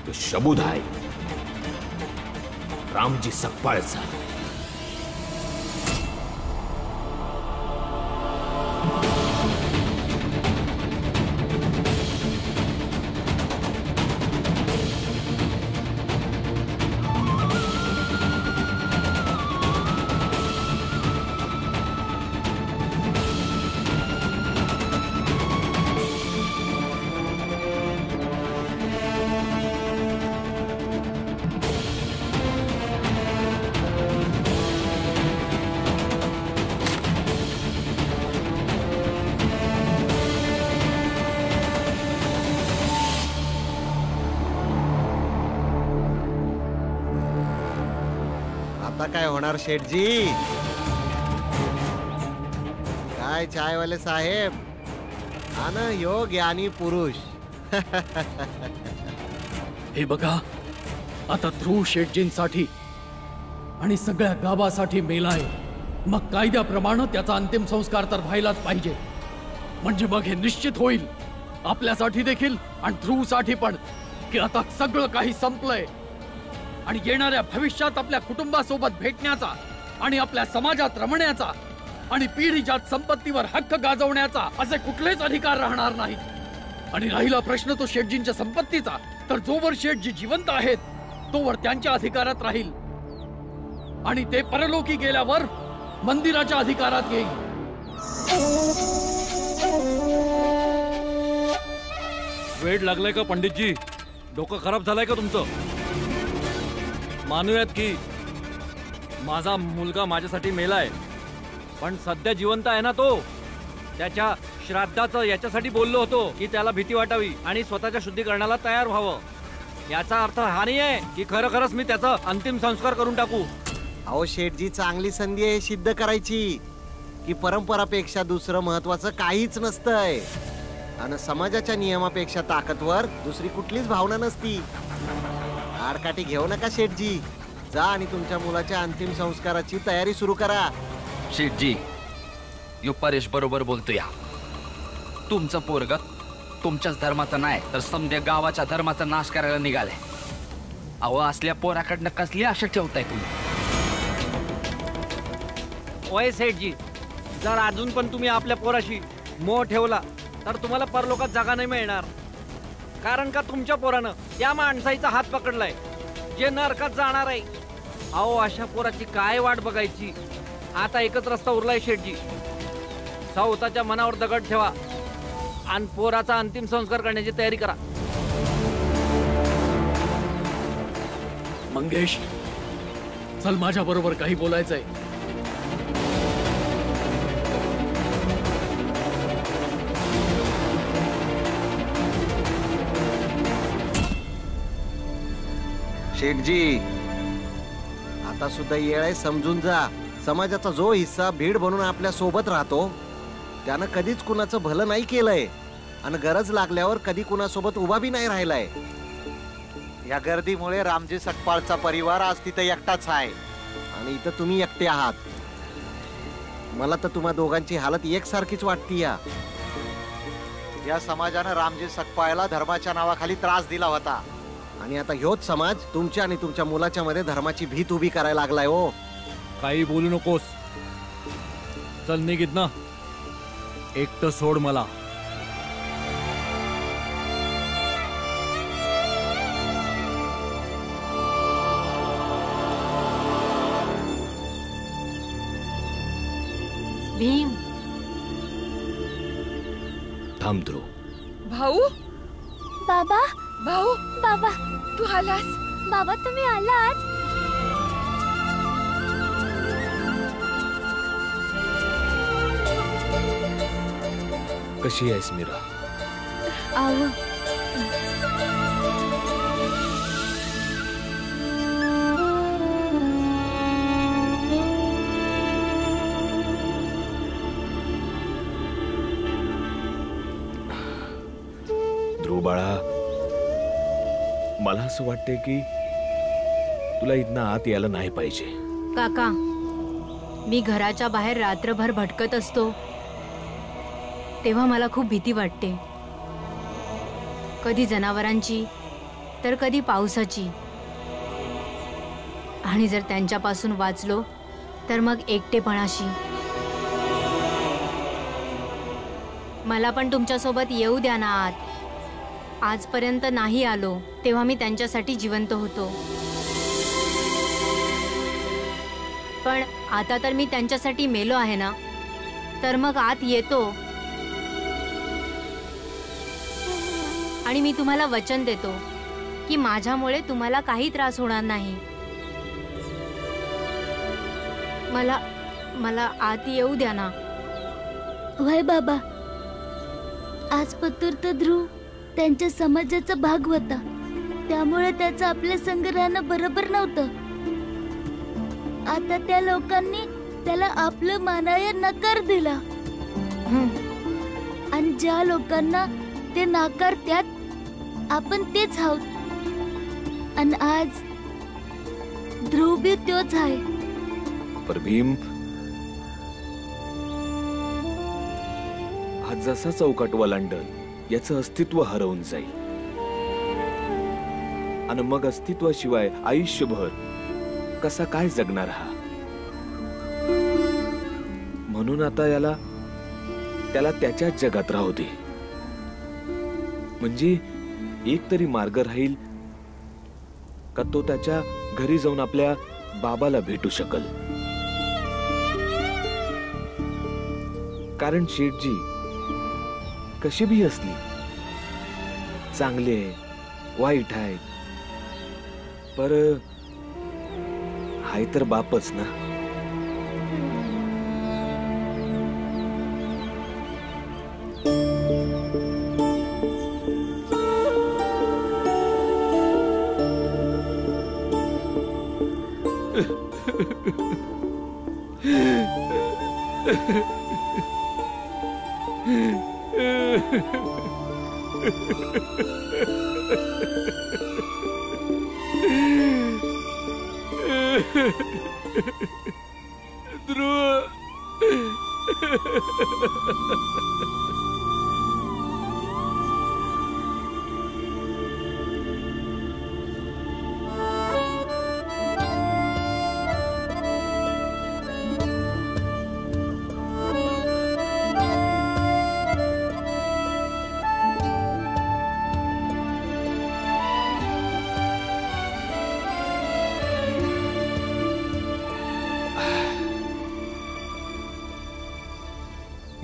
तो शबूद आहे, रामजी सकपाळचा. काय होणार शेठजी? काय चायवाले साहेब, आन ह्यो ज्ञानी पुरुष. हे बघा, आता ध्रुव शेठजींसाठी आणि सगळ्या गावासाठी मेलाय. मग कायद्याप्रमाणे त्याचा अंतिम संस्कार तर व्हायलाच पाहिजे. म्हणजे मग हे निश्चित होईल आपल्यासाठी देखील आणि ध्रुवसाठी पण की आता सगळं काही संपलंय आणि येणाऱ्या भविष्यात आपल्या कुटुंबासोबत भेटण्याचा आणि आपल्या समाजात रमण्याचा आणि पिढीच्या संपत्तीवर हक्क गाजवण्याचा असे कुठलेच अधिकार राहणार नाहीत. आणि राहिला प्रश्न तो शेठजींच्या संपत्तीचा, तर जोवर शेठजी जिवंत आहेत तोवर त्यांच्या अधिकारात राहील आणि ते परलोकी गेल्यावर मंदिराच्या अधिकारात येईल. वेड लागलाय का पंडितजी? डोकं खराब झालंय का तुमचं? मानूयात की माझा मुलगा माझ्यासाठी मेलाय, पण सध्या जिवंत आहे ना तो. त्याच्या श्राद्धाचं याच्यासाठी बोललो होतो की त्याला भीती वाटावी आणि स्वतःच्या शुद्धीकरणाला तयार व्हावं. याचा अर्थ हा नाही आहे की खरंच मी त्याचा अंतिम संस्कार करून टाकू. अहो शेठजी, चांगली संधी आहे सिद्ध करायची की परंपरापेक्षा दुसरं महत्वाचं काहीच नसतंय आणि समाजाच्या नियमापेक्षा ताकदवर दुसरी कुठलीच भावना नसती. आडकाठी घेऊ नका शेठजी, जा आणि तुमच्या मुलाच्या अंतिम संस्काराची तयारी सुरू करा. शेठजी, यो परेश बरोबर बोलतो. या तुमचं पोरग तुमच्याच धर्माचं नाही तर समजा गावाच्या धर्माचा नाश करायला निघाले. अहो असल्या पोराकडनं कसली आशा ठेवताय तुम्ही? ओय सेठजी, जर अजून पण तुम्ही आपल्या पोराशी मोह ठेवला तर तुम्हाला परलोकात जागा नाही मिळणार. कारण का तुमच्या पोरानं त्या माणसाचा हात पकडलाय जे नरकात जाणार आहे. अहो अशा पोराची काय वाट बघायची? आता एकच रस्ता उरलाय शेठजी, स्वतःच्या मनावर दगड ठेवा आणि पोराचा अंतिम संस्कार करण्याची तयारी करा. मंगेश, चल माझ्या बरोबर काही बोलायचंय. शेठजी, आता सुद्धा येळ आहे, समजून जा. समाजाचा जो हिस्सा भीड बनून आपल्या सोबत राहतो त्यानं कधीच कुणाचं भलं नाही केलंय आणि गरज लागल्यावर कधी कुणासोबत उभा बी नाही राहिलाय. या गर्दीमुळे रामजी सकपाळचा परिवार आज तिथे एकटाच आहे आणि इथं तुम्ही एकटे आहात. मला तर तुम्हा दोघांची हालत एकसारखीच वाटती. या समाजानं रामजी सकपाळला धर्माच्या नावाखाली त्रास दिला होता आणि आता ह्योच समाज तुमच्या आणि तुमच्या मुलाच्या मध्ये धर्माची भीत उभी करायला लागलाय. हो, काही बोलू नकोस, चल निघित ना, एकटं सोड मला. भीम, थांब ध्रुव. भाऊ, बाबा, भाऊ, बाबा, तू आलास? बाबा तुम्ही आलात? कशी आहेस मीरा? आहो, ध्रुव बाळा, मला असं वाटतंय की तुला इथनं आत यायला नाही पाहिजे. काका, मी घराच्या बाहेर रात्रभर भटकत असतो तेव्हा मला खूप भीती वाटते. कधी जनावरांची तर कधी पावसाची. आणि जर त्यांच्यापासून वाचलो तर मग एकटेपणाशी. मला पण तुमच्यासोबत येऊ द्या ना आत. आजपर्यंत नाही आलो तेव्हा मी त्यांच्यासाठी जिवंत होतो, पण आता तर मी त्यांच्यासाठी मेलो आहे ना, तर मग आत येतो. आणि मी तुम्हाला वचन देतो की माझ्यामुळे तुम्हाला काही त्रास होणार नाही. मला आत येऊ द्या ना. वय बाबा, आज पतुर्त ध्रुव त्यांच्या समाजाचा भाग होता, त्यामुळे त्याचं आपल्या संग राहणं बरोबर नव्हतं. आता त्या लोकांनी त्याला आपलं मानाया नकार दिला. आणि ज्या लोकांना ते नाकारत्यात आपण तेच आहोत. आणि आज ध्रुव बी तोच आहे. पर भीम, आज जसा चौकाट वलांडल याचं अस्तित्व हरवून जाईल. आणि मग अस्तित्वाशिवाय आयुष्यभर कसा काय जगणार हा? म्हणून आता त्याला त्याच्याच जगात राहू दे. म्हणजे एक तरी मार्ग राहील का तो त्याच्या घरी जाऊन आपल्या बाबाला भेटू शकल. कारण शेठजी कशी भी असली, चांगले वाईट आहे, पर हाय तर बापच ना.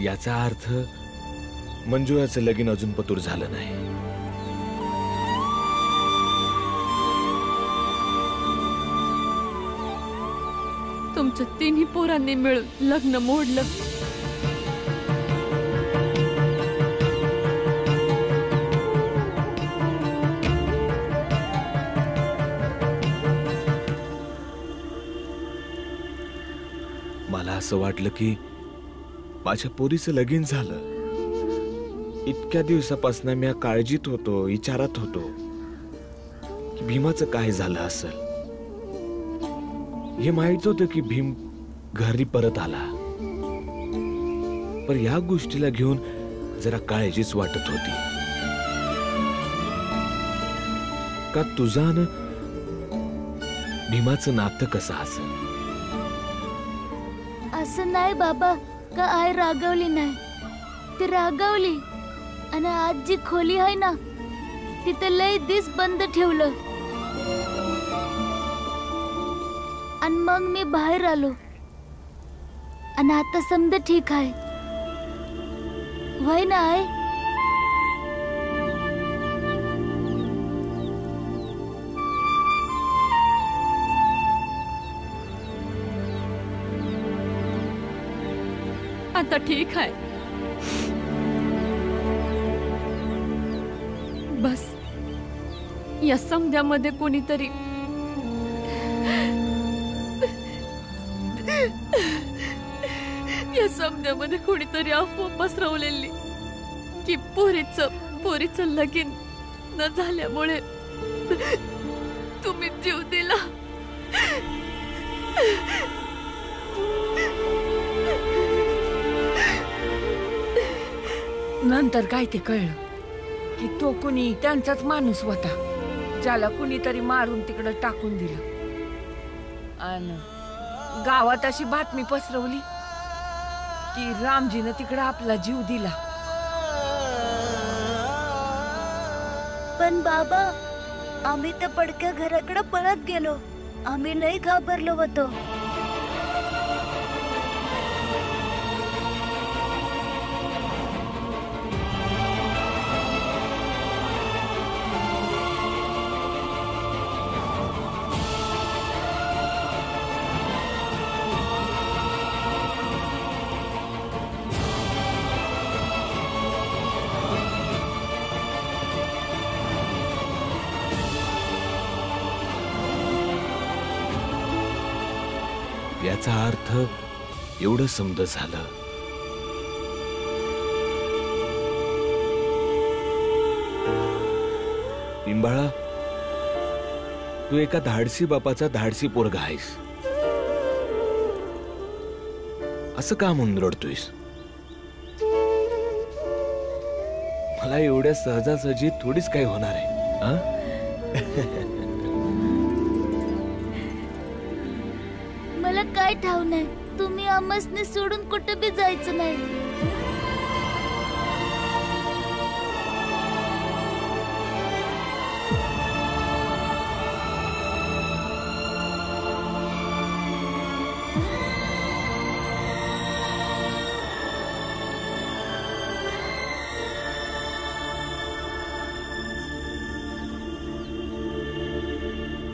याचा अर्थ मंजुळाचं लगीन अजून पतूर झालं नाही. तुमच्या तिन्ही पोरांनी मिळून लग्न मोडलं. मला असं वाटलं की माझ्या पोरीचं लगीन झालं. इतक्या दिवसापासून मी काळजीत होतो, विचारात होतो की भीमाचं काय झालं असेल. हे माहित होतं की भीम घरी परत आला, पण या गोष्टीला घेऊन जरा काळजीच वाटत होती. का तुझा न भीमाचं नातं कसं असेल? असं नाही बाबा, का आई रागवली नाही, ती रागवली. आणि आज जी खोली आहे ना, तिथं लय दिस बंद ठेवलं. आणि मग मी बाहेर आलो आणि आता समजा ठीक आहे. वय ना आई? आता ठीक आहे. बस या समध्यामध्ये कोणीतरी अफवा पसरवलेली की पोरीचं लगीन न झाल्यामुळे तुम्ही जीव दिला. नंतर काय ते कळलं की तो कोणी त्यांचाच माणूस होता. ज्याला कुणीतरी मारून तिकडं टाकून दिलं आणि गावात अशी बातमी पसरवली की रामजीनं तिकडं आपला जीव दिला. पण बाबा, आम्ही त्या पडक्या घराकडे पळत गेलो. आम्ही नाही घाबरलो होतो. याचा अर्थ एवढं समज झालं. पिंबाळा, तू एका धाडसी बापाचा धाडसी पोरगा आहेस. असं का म्हणून रडतोयस? मला एवढ्या सहजासहजी थोडीच काही होणार आहे. मला काय ठाव नाही. तुम्ही आम्हासने सोडून कुठे बी जायचं नाही.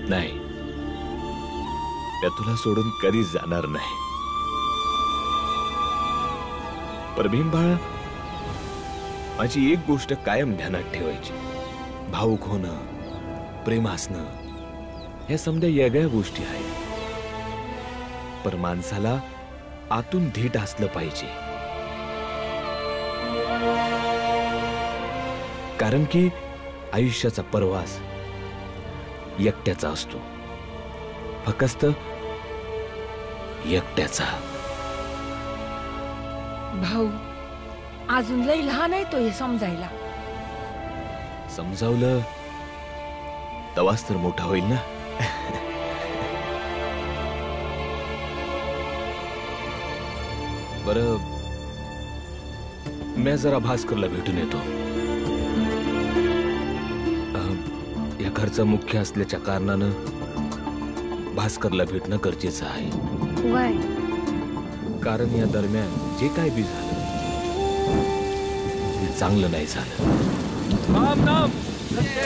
नाही, मी तुला सोडून कधीच जाणार नाही. पर भीमबाळा, माझी एक गोष्ट कायम ध्यानात ठेवायची. भावुक होणं, प्रेम असणं, ह्या समजा वेगळ्या गोष्टी आहेत. पर माणसाला आतून धीट असलं पाहिजे. कारण की आयुष्याचा प्रवास एकट्याचा असतो, फक्त एकट्याचा. भाऊ अजून लय लहान आहे तो हे समजायला. समजावलं तवाच तर मोठा होईल ना. बरं, मी जरा भास्करला भेटून येतो. या घरचा मुख्य असल्याच्या कारणानं भास्करला भेटणं गरजेचं आहे. कारण या दरम्यान जे काय बी झालं ते चांगलं नाही झालं. राम नाम सत्य,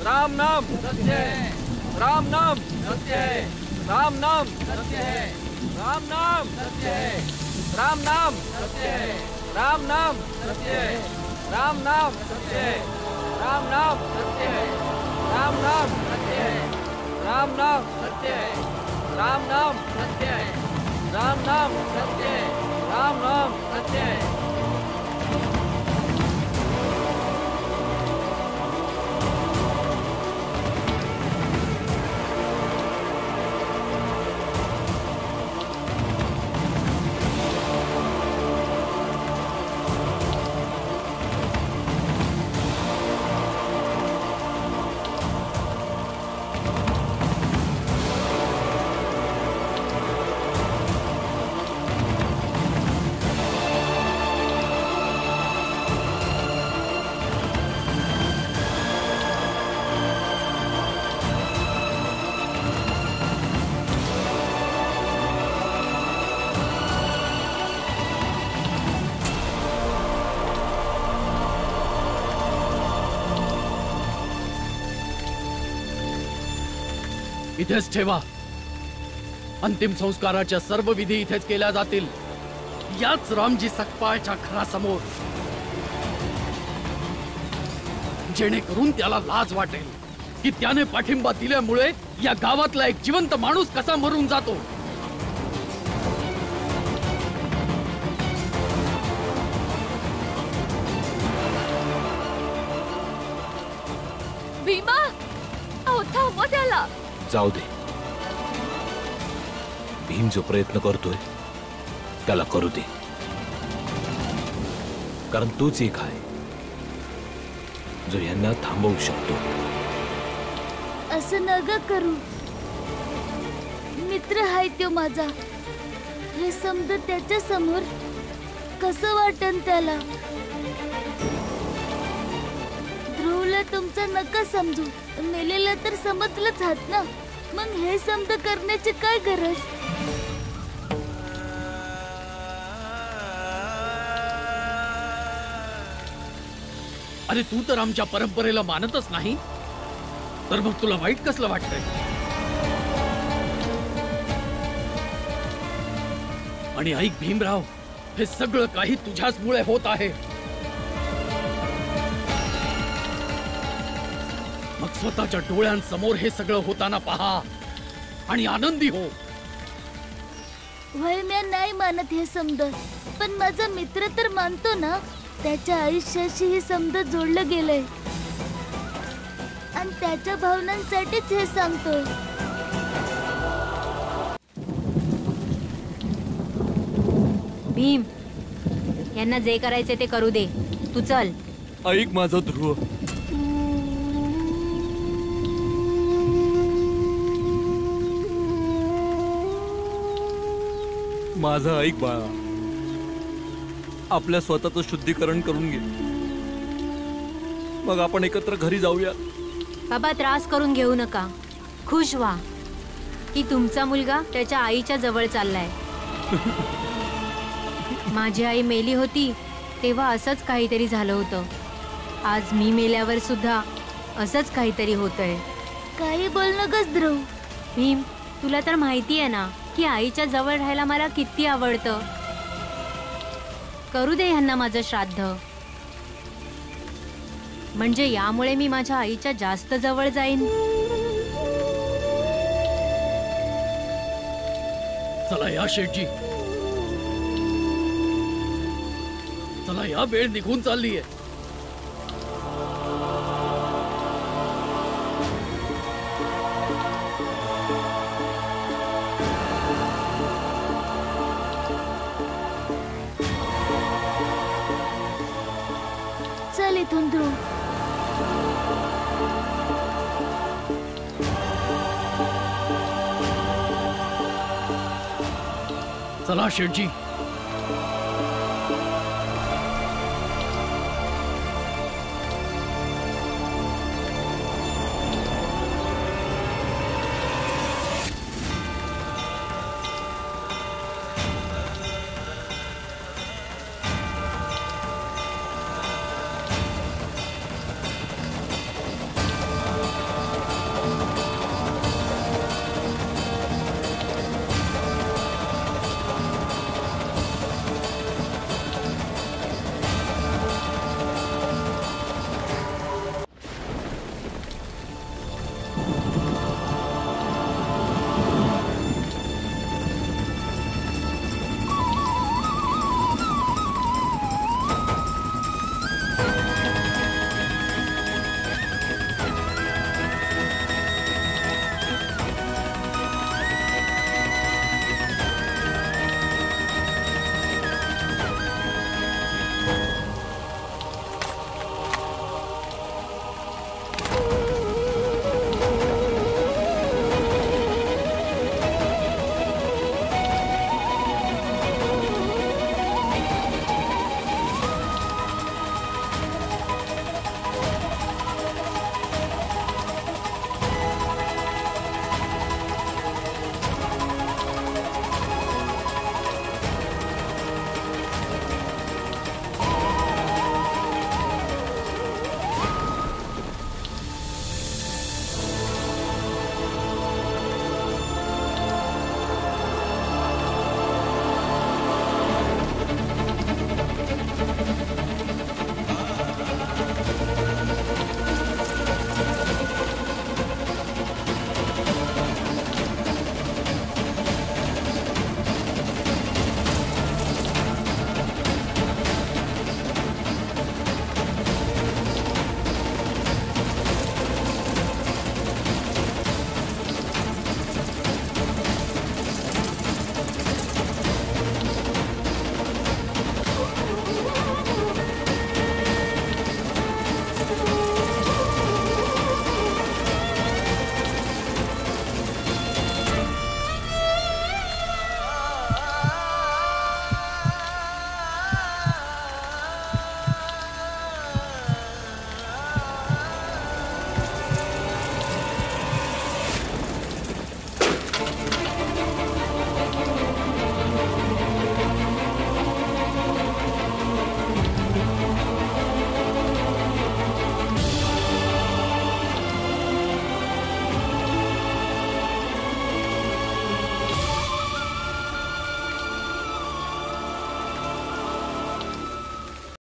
राम नाम सत्य, राम नाम सत्य, राम नाम सत्य, राम नाम सत्य, राम नाम सत्य, राम नाम सत्य, राम नाम सत्य, राम नाम सत्य, राम नाम सत्य, राम नाम सत्य, राम नाम सत्य, राम नाम सत्य, राम नाम सत्य. इथेच ठेवा. अंतिम संस्काराच्या सर्व विधी इथेच केल्या जातील, याच रामजी सकपाळच्या घरासमोर, जेणेकरून त्याला लाज वाटेल की त्याने पाठिंबा दिल्यामुळे या गावातला एक जिवंत माणूस कसा मरून जातो. भीमा, अहो थांबवा त्याला. जाऊ दे. भीम जो प्रयत्न करतोय त्याला करू दे. कारण तोच एक आहे जो यांना थांबवू शकतो. असं नग करू. मित्र हाय तो माझा. हे समज त्याच्या समोर कसं वाटन त्याला. ध्रुवला तुमचं नका समजू. मेलेलं तर समजलंच हात ना. मग हे समज करण्याची काय गरज. अरे तू तर आमच्या परंपरेला मानतच नाही, तर मग तुला वाईट कसलं वाटतंय. आणि ऐक भीमराव, हे सगळं काही तुझ्याच मुळे होत आहे. मग स्वतःच्या डोळ्यांसमोर हे सगळं होताना पहा आणि आनंदी हो. वय मी नाही मानत हे समज, पण माझा मित्र तर मानतो ना. त्याच्या आयुष्याशी हे समज जोडलं गेलंय आणि त्याच्या भावनांसाठीच हे सांगतोय. भीम, यांना जे करायचे ते करू दे. तू चल. ऐक माझा ध्रुव, माझं ऐक बाळा. आपल्या स्वतःचं शुद्धीकरण करून घे, मग आपण एकत्र घरी जाऊया. बाबा, त्रास करून घेऊ नका. खुश व्हा की तुमचा मुलगा त्याच्या आईच्या जवळ चाललाय. माझी आई मेली होती तेव्हा असंच काहीतरी झालं होतं. आज मी मेल्यावर सुद्धा असंच काहीतरी होतंय. काही बोल नकस ध्रुव. भीम, तुला तर माहिती आहे ना की आईच्या जवळ राहायला मला किती आवडतं. करू दे ह्यांना माझं श्राद्ध. म्हणजे यामुळे मी माझ्या आईच्या जास्त जवळ जाईन. चला या शेठजी, चला या. वेळ निघून चाललीये. चल इथून ध्रुव. चला शेठजी.